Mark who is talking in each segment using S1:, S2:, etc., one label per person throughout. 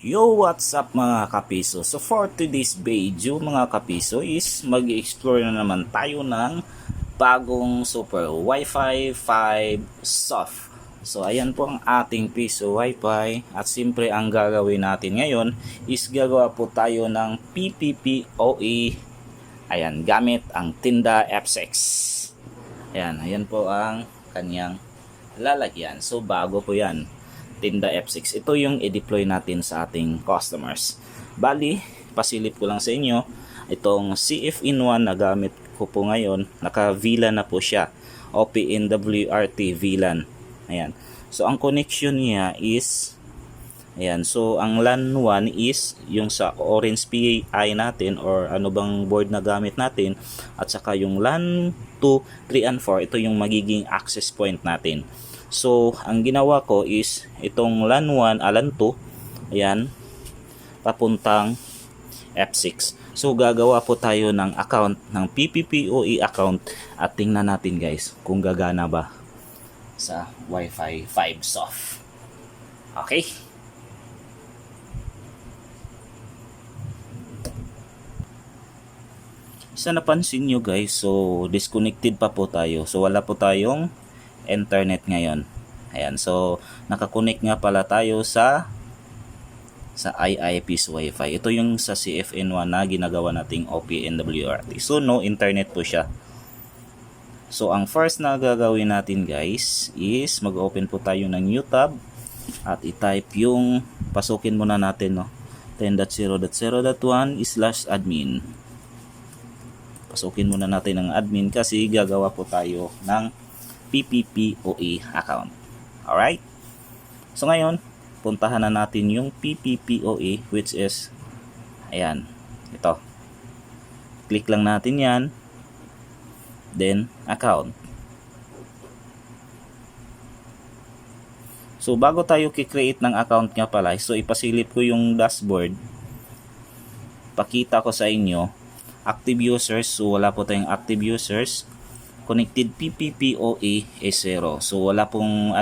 S1: Yo, what's up mga kapiso? So for today's video mga kapiso is mag-explore na naman tayo ng bagong super Wi-Fi 5 soft. So ayan po ang ating piso Wi-Fi at siyempre ang gagawin natin ngayon is gagawa po tayo ng PPPoE. Ayan, gamit ang Tinda F6. Ayan po ang kanyang lalagyan. So bago po yan, Tinda F6. Ito yung i-deploy natin sa ating customers. Bali, pasilip ko lang sa inyo, itong CF-in-1 na gamit ko po ngayon, naka-VLAN na po siya. OPNWRT VLAN. Ayan. So, ang connection niya is, ayan. So, ang LAN 1 is yung sa Orange PI natin or ano bang board na gamit natin. At saka yung LAN 2, 3, and 4, ito yung magiging access point natin. So, ang ginawa ko is itong LAN 1, LAN 2, ayan, papuntang F6. So, gagawa po tayo ng account, ng PPPoE account at tingnan natin guys kung gagana ba sa Wi-Fi 5 soft. Okay? Sa napansin nyo guys, so disconnected pa po tayo. So, wala po tayong internet ngayon. Ayan, so nakakonect nga pala tayo sa IIP's Wi-Fi. Ito yung sa CF-in-1 na ginagawa nating OPNWRT. So no internet po siya. So ang first na gagawin natin guys is mag-open po tayo ng new tab at i-type yung pasukin muna natin, no, 10.0.0.1/admin. Pasukin muna natin ang admin kasi gagawa po tayo ng PPPoE account. Alright? So ngayon, puntahan na natin yung PPPoE which is, ayan, ito. Click lang natin yan. Then, account. So bago tayo kikreate ng account nga pala, so ipasilip ko yung dashboard. Pakita ko sa inyo, active users, so wala po tayong active users. Connected PPPoE is 0. So wala pong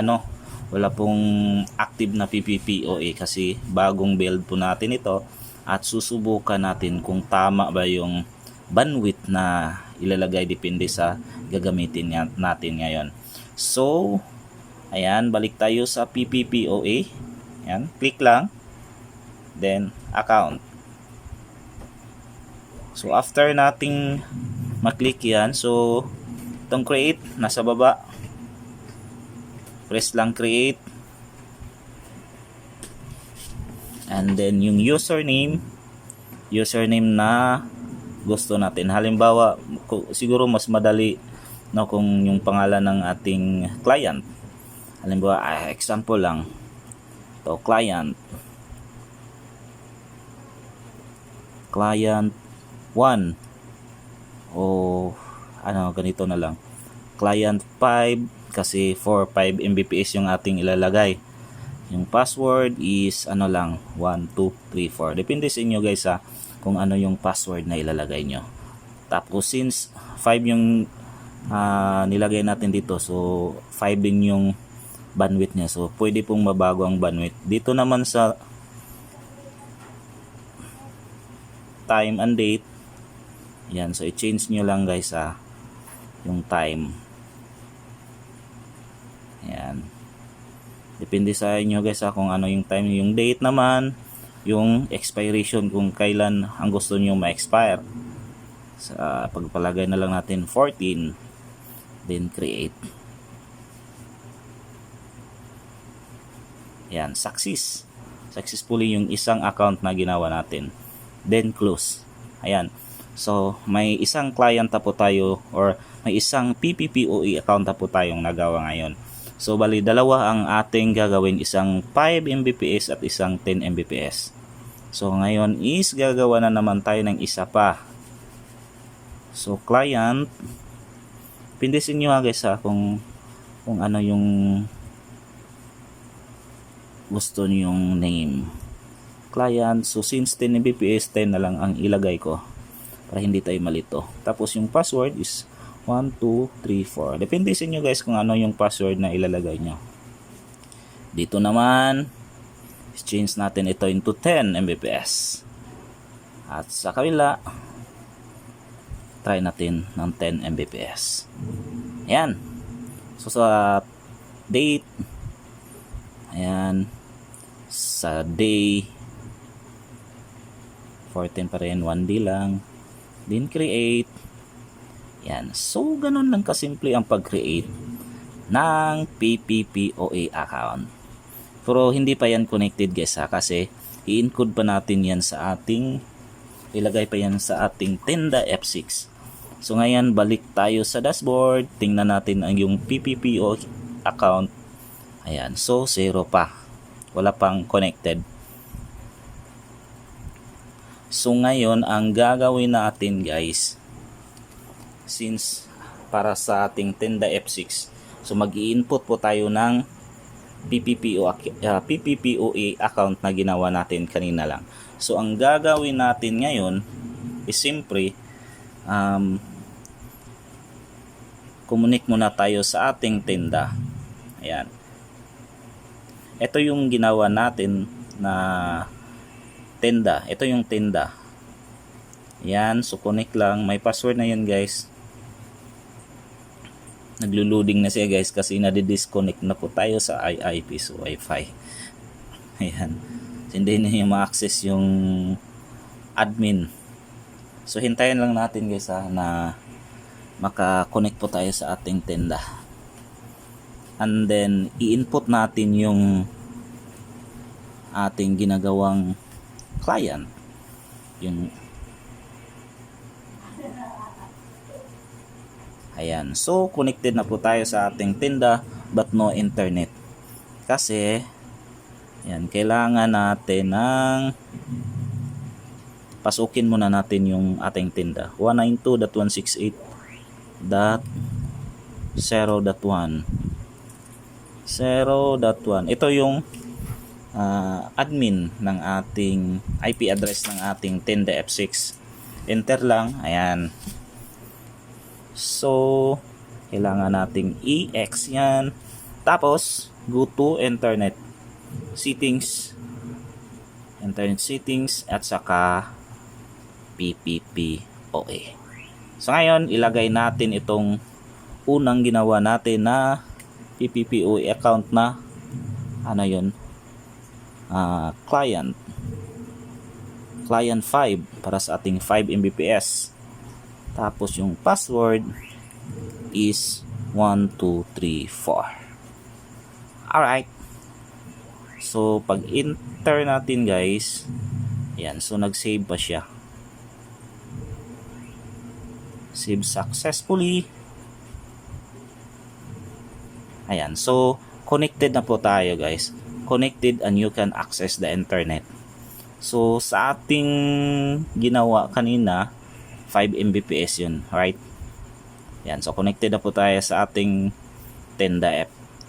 S1: active na PPPoE kasi bagong build po natin ito at susubukan natin kung tama ba yung bandwidth na ilalagay depende sa gagamitin natin ngayon. So ayan, balik tayo sa PPPoE. Ayan, click lang. Then account. So after nating maklik yan, so itong create, nasa baba. Press lang create. And then yung username na gusto natin. Halimbawa, siguro mas madali, no, kung yung pangalan ng ating client. Halimbawa, example lang. Ito, client 1 o ganito na lang, client 5 kasi 4-5 Mbps yung ating ilalagay. Yung password is 1, 2, 3, 4. Depende sa inyo guys kung ano yung password na ilalagay nyo. Tapos since 5 yung nilagay natin dito, so 5 din yung bandwidth nya, so pwede pong mabago ang bandwidth. Dito naman sa time and date, yan, so i-change nyo lang guys yung time. Ayan. Depende sa inyo guys kung ano yung time. Yung date naman, yung expiration kung kailan ang gusto nyo ma-expire. Sa pagpalagay na lang natin 14. Then create. Ayan, successfully yung isang account na ginawa natin. Then close. Ayan. So, may isang client na po tayo or may isang PPPoE account na po tayong nagawa ngayon. So, bali dalawa ang ating gagawin, isang 5 Mbps at isang 10 Mbps. So, ngayon is gagawa na naman tayo ng isa pa. So, client, pindutin nyo guys kung ano yung gusto nyong name. Client, so since 10 Mbps, 10 na lang ang ilagay ko para hindi tayo malito. Tapos yung password is 1, 2, 3, 4. Depende sa inyo guys kung ano yung password na ilalagay nyo. Dito naman change natin ito into 10 Mbps. At sa kabila, try natin ng 10 Mbps. Ayan. So sa date, ayan, sa day 14 pa rin, 1D lang. Then create. Yan. So ganun lang kasimple ang pag-create ng PPPoE account. Pero hindi pa yan connected guys ha, kasi i-encode pa natin yan sa ating, ilagay pa yan sa ating Tenda F6. So ngayon balik tayo sa dashboard, tingnan natin ang yung PPPoE account. Ayan, so 0 pa, wala pang connected. So ngayon ang gagawin natin guys, since para sa ating Tenda F6, so mag-i-input po tayo ng PPPoE account na ginawa natin kanina lang. So ang gagawin natin ngayon is simply connect muna tayo sa ating Tenda. Ayan. Ito yung ginawa natin na Tenda. Ito yung Tenda. Ayan. So connect lang. May password na yan guys. Naglo-loading na siya guys kasi nadi-disconnect na po tayo sa IIP, so Wi-Fi. Ayan. So, hindi na yung ma-access yung admin. So hintayin lang natin guys na maka-connect po tayo sa ating Tenda. And then i-input natin yung ating ginagawang client. Yung ayan. So connected na po tayo sa ating Tenda but no internet. Kasi ayan, kailangan natin ng pasukin muna natin yung ating Tenda. 192.168.0.1 0.1. Ito yung admin ng ating IP address ng ating Tenda F6. Enter lang. Ayan. So, kailangan nating i-X yan. Tapos, go to internet settings. Internet settings at saka PPPoE. So, ngayon, ilagay natin itong unang ginawa natin na PPPoE account na ano yun? Client 5 para sa ating 5 Mbps. Tapos yung password is 1234. Alright. So pag enter natin guys, ayan, so nag-save pa siya. Save successfully. Ayan, so connected na po tayo guys. Connected and you can access the internet. So sa ating ginawa kanina, 5 Mbps yun, right? Yan, so connected na po tayo sa ating Tenda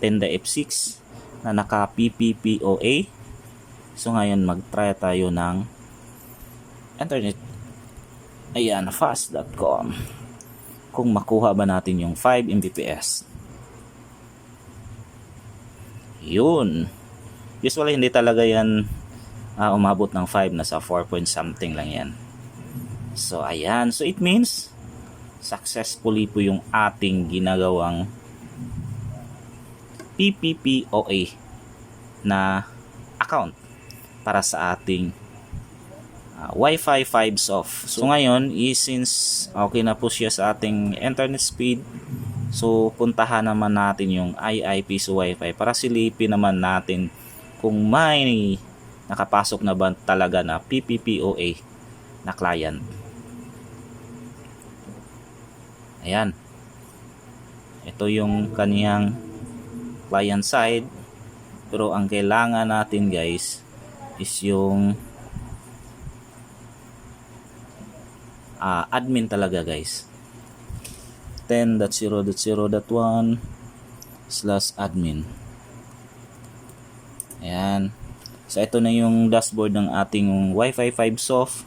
S1: F6 na naka PPPoE. So ngayon mag-try tayo ng internet. Ayan, fast.com. Kung makuha ba natin yung 5 Mbps. Yun. Usually hindi talaga yan umabot ng 5, nasa 4 point something lang yan. So ayan, so it means successfully po yung ating ginagawang PPPoE na account para sa ating Wi-Fi 5 soft. So ngayon, since okay na po siya sa ating internet speed, so puntahan naman natin yung IIP sa Wi-Fi para silipin naman natin kung may nakapasok na ba talaga na PPPoE na client. Ayan. Ito yung kaniyang client side. Pero ang kailangan natin guys is yung admin talaga guys. 10.0.0.1/admin. Ayan. So ito na yung dashboard ng ating Wi-Fi 5 soft.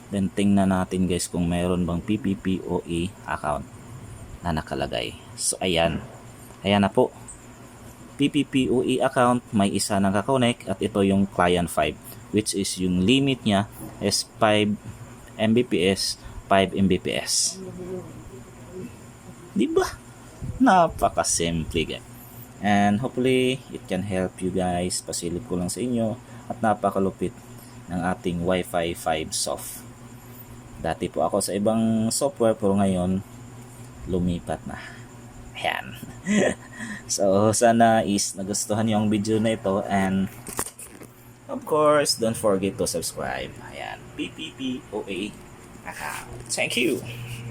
S1: Then tingnan natin guys kung mayroon bang PPPoE account na nakalagay. So ayan. Ayan na po. PPPoE account, may isa nang kakonect at ito yung client 5, which is yung limit niya is 5 Mbps, 5 Mbps. Diba? Napaka-simple guys. And hopefully, it can help you guys. Pasilip ko lang sa inyo at napakalupit ng ating Wi-Fi 5 soft. Dati po ako sa ibang software pero ngayon, lumipat na. Ayan. So, sana is nagustuhan niyo ang video na ito and of course, don't forget to subscribe. Ayan, PPPoE account. Thank you!